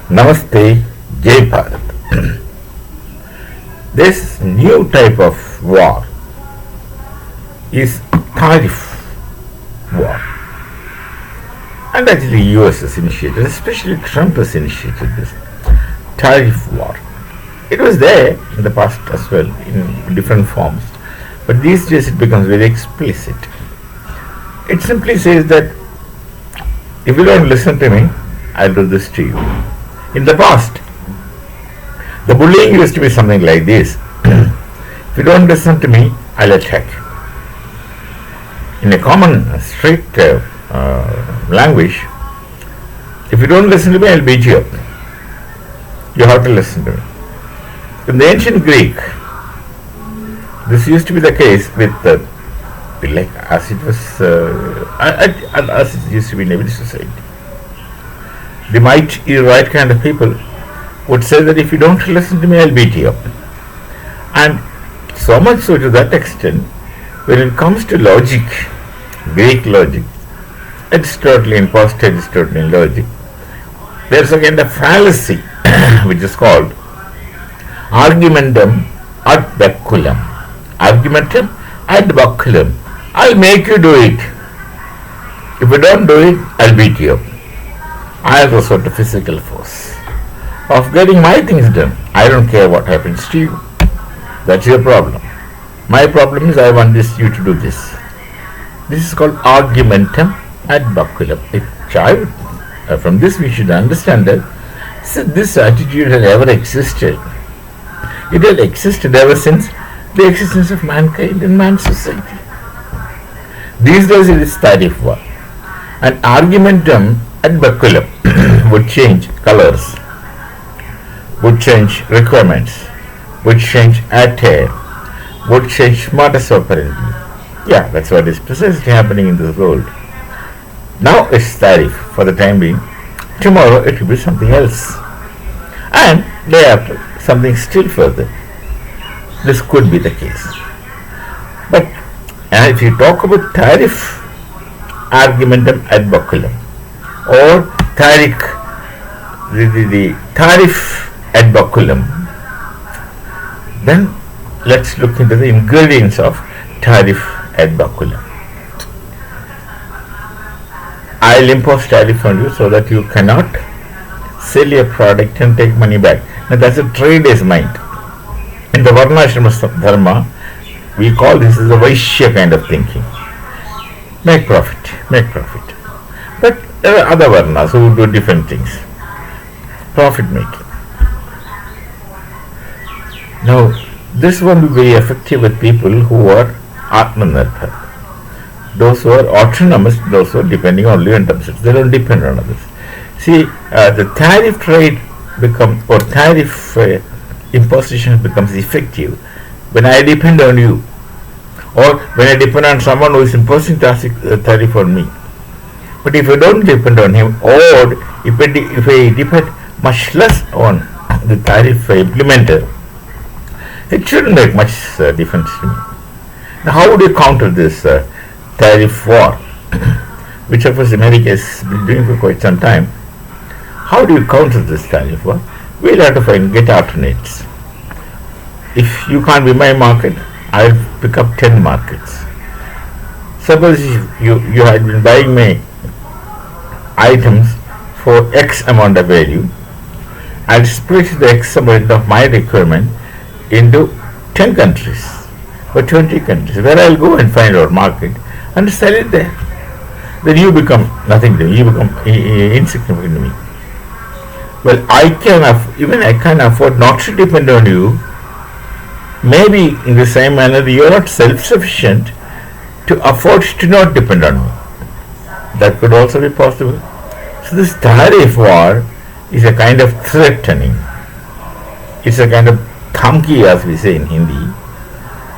Namaste, Jai Bharat. This new type of war is tariff war. And actually US has initiated, especially Trump has initiated this tariff war. It was there in the past as well in different forms, but these days it becomes very explicit. It simply says that if you don't listen to me, I'll do this to you. In the past, the bullying used to be something like this. If you don't listen to me, I'll attack. In a common, straight language, if you don't listen to me, I'll beat you up. You have to listen to me. In the ancient Greek, this used to be the case with like as it was as it used to be in every society. The mighty right kind of people would say that if you don't listen to me, I'll beat you up. And so much so to that extent, when it comes to logic, Greek logic, Aristotelian, post-Aristotelian logic, there's a kind of fallacy which is called argumentum ad baculum. Argumentum ad baculum. I'll make you do it. If you don't do it, I'll beat you up. I have a sort of physical force of getting my things done. I don't care what happens to you. That's your problem. My problem is I want you to do this. This is called argumentum ad baculum. From this we should understand that this attitude has ever existed. It has existed ever since the existence of mankind and man's society. These days it is tariff war. And argumentum ad baculum would change colors, would change requirements, would change attire, would change modus operandi. Yeah, that's what is precisely happening in this world. Now it's tariff for the time being. Tomorrow it will be something else. And day after, something still further. This could be the case. But if you talk about tariff, argumentum ad baculum, or tariff, the tariff ad baculum, then let's look into the ingredients of tariff ad baculum. I'll impose tariff on you so that you cannot sell your product and take money back. Now that's a trader's mind. In the Varnashrama Dharma, we call this as a Vaishya kind of thinking. Make profit, make profit. But there are other Varnas who do different things. Profit making. Now, this won't be very effective with people who are Atmanirbhar. Those who are autonomous, those who are depending only on themselves. They don't depend on others. See, the tariff trade or tariff imposition becomes effective when I depend on you, or when I depend on someone who is imposing tariff on me. But if I don't depend on him, or if I depend much less on the tariff implementer, it shouldn't make much difference to me. Now, how would you counter this tariff war, which of course America has been doing for quite some time? How do you counter this tariff war? We'll have to get alternates. If you can't be my market, I'll pick up 10 markets. Suppose you had been buying my items for X amount of value, I'll split the X amount of my requirement into 10 countries or 20 countries, where I'll go and find our market and sell it there. Then you become nothing to me, you become insignificant to me. Well, I can afford not to depend on you. Maybe in the same manner you are not self-sufficient to afford to not depend on me. That could also be possible. So this tariff war is a kind of threatening. It's a kind of dhamki, as we say in Hindi.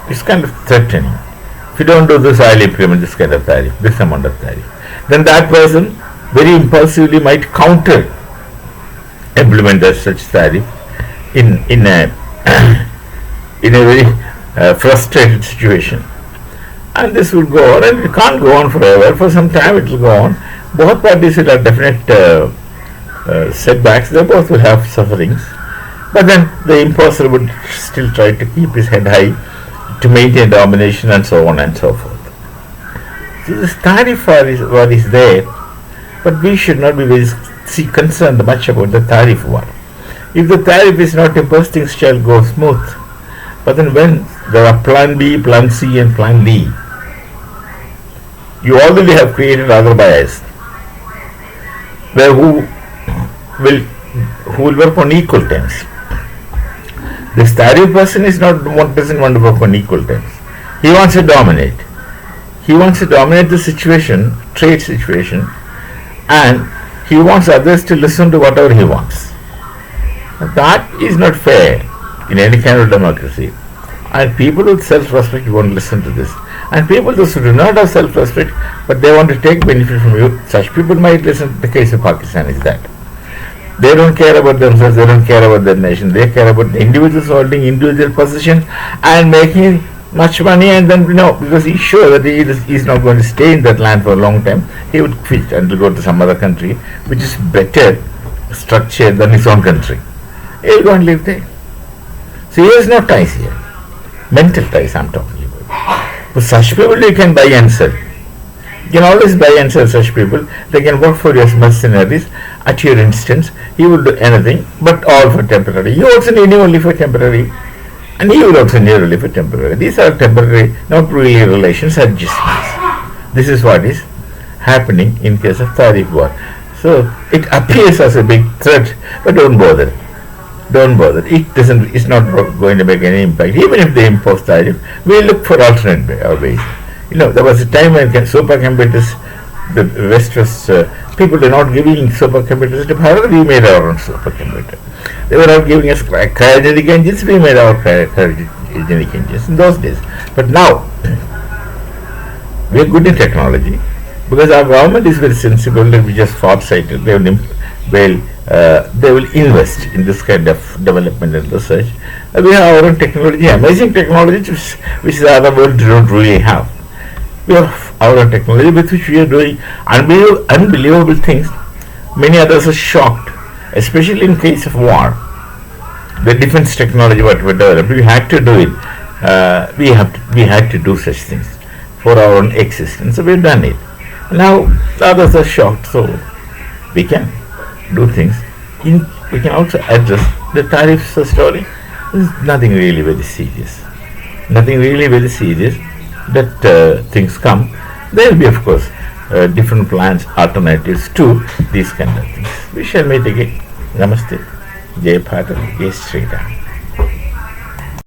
It's kind of threatening. If you don't do this, I'll implement this kind of tariff, this amount of tariff. Then that person very impulsively might counter implement such tariff in a very frustrated situation. And this will go on, and it can't go on forever. For some time it will go on. Both parties will have definite setbacks. They both will have sufferings. But then the imposter would still try to keep his head high to maintain domination and so on and so forth. So this tariff war is there, but we should not be very concerned much about the tariff war. If the tariff is not imposed, things shall go smooth. But then when there are plan B, plan C and plan D, you already have created other bias where who will work on equal terms. This tariff person doesn't want to work on equal terms. He wants to dominate. He wants to dominate the situation, trade situation, and he wants others to listen to whatever he wants. That is not fair in any kind of democracy. And people with self-respect won't listen to this. And people those who do not have self-respect, but they want to take benefit from you, such people might listen. The case of Pakistan is that. They don't care about themselves, they don't care about their nation, they care about the individuals holding individual positions and making much money, and then, because he's sure that he's not going to stay in that land for a long time, he would quit and go to some other country which is better structured than his own country. He'll go and live there. So he has no ties here. Mental ties I'm talking about. For such people you can buy and sell. You can always buy and sell such people. They can work for you as mercenaries at your instance. He will do anything, but all for temporary. You also need him only for temporary, and he will also need only for temporary. These are temporary, not really relations, adjustments. This is what is happening in case of tariff war. So it appears as a big threat, but don't bother. Don't bother. It's not going to make any impact. Even if they impose tariff, we look for alternate ways. There was a time when supercomputers, the West was, people were not giving supercomputers to Bharat. We made our own supercomputer. They were not giving us cryogenic engines. We made our cryogenic engines in those days. But now, we are good in technology because our government is very sensible and we just far-sighted. They will invest in this kind of development and research. We have our own technology, amazing technology, which the other world don't really have. We have our own technology with which we are doing unbelievable things. Many others are shocked, especially in case of war. The defense technology what we developed, we had to do it. We had to do such things for our own existence. So we've done it. Now the others are shocked. So we can do things. We can also address the tariffs story. This is nothing really very serious. Nothing really very serious. That things come. There will be, of course, different plans, alternatives to these kind of things. We shall meet again. Namaste. Jai Bharat. Jai Sri Ram.